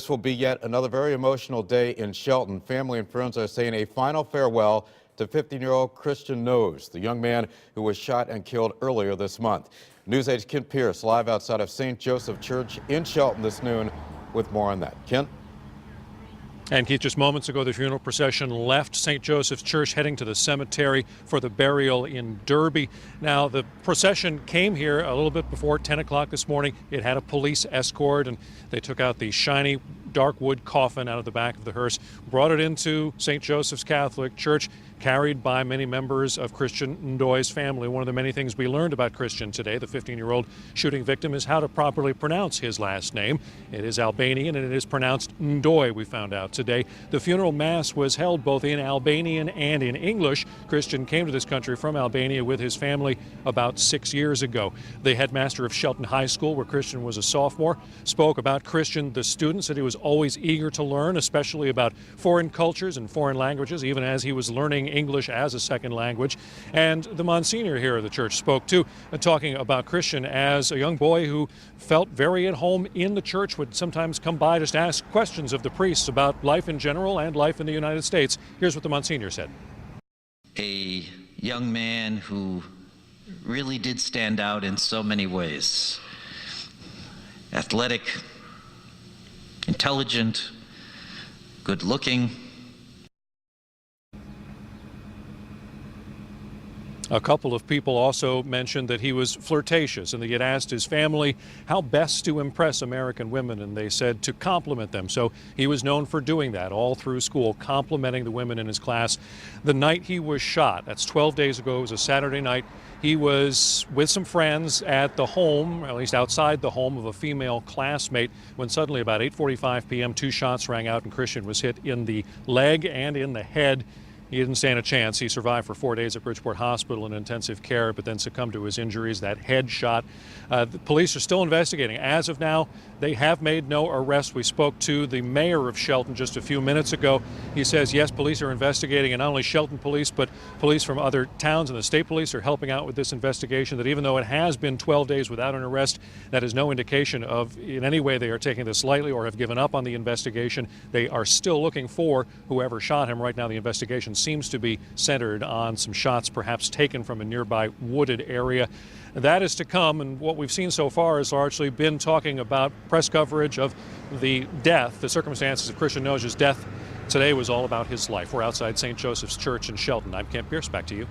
This will be yet another very emotional day in Shelton. Family and friends are saying a final farewell to 15-year-old Christian Knowles, the young man who was shot and killed earlier this month. News 8's Kent Pierce live outside of St. Joseph Church in Shelton this noon with more on that. Kent? And Keith, just moments ago, the funeral procession left St. Joseph's Church heading to the cemetery for the burial in Derby. Now, the procession came here a little bit before 10 o'clock this morning. It had a police escort, and they took out the shiny dark wood coffin out of the back of the hearse, brought it into St. Joseph's Catholic Church, carried by many members of Christian Ndoye's family. One of the many things we learned about Christian today, the 15-year-old shooting victim, is how to properly pronounce his last name. It is Albanian and it is pronounced Ndoye, we found out today. The funeral mass was held both in Albanian and in English. Christian came to this country from Albania with his family about 6 years ago. The headmaster of Shelton High School, where Christian was a sophomore, spoke about Christian, the student, said he was always eager to learn, especially about foreign cultures and foreign languages, even as he was learning English as a second language. And the Monsignor here at the church spoke too, talking about Christian as a young boy who felt very at home in the church, would sometimes come by just ask questions of the priests about life in general and life in the United States. Here's what the Monsignor said. A young man who really did stand out in so many ways. Athletic, intelligent, good-looking. A couple of people also mentioned that he was flirtatious and that he had asked his family how best to impress American women, and they said to compliment them. So he was known for doing that all through school, complimenting the women in his class. The night he was shot, that's 12 days ago, it was a Saturday night, he was with some friends at the home, or at least outside the home of a female classmate, when suddenly about 8:45 p.m. 2 shots rang out and Christian was hit in the leg and in the head. He didn't stand a chance. He survived for 4 days at Bridgeport Hospital in intensive care, but then succumbed to his injuries, that head shot. The police are still investigating. As of now, they have made no arrest. We spoke to the mayor of Shelton just a few minutes ago. He says, yes, police are investigating, and not only Shelton police, but police from other towns and the state police are helping out with this investigation, that even though it has been 12 days without an arrest, that is no indication of in any way they are taking this lightly or have given up on the investigation. They are still looking for whoever shot him. Right now, the investigation seems to be centered on some shots perhaps taken from a nearby wooded area. That is to come, and what we've seen so far has largely been talking about press coverage of the death, the circumstances of Christian Knowles' death. Today was all about his life. We're outside St. Joseph's Church in Shelton. I'm Kent Pierce. Back to you.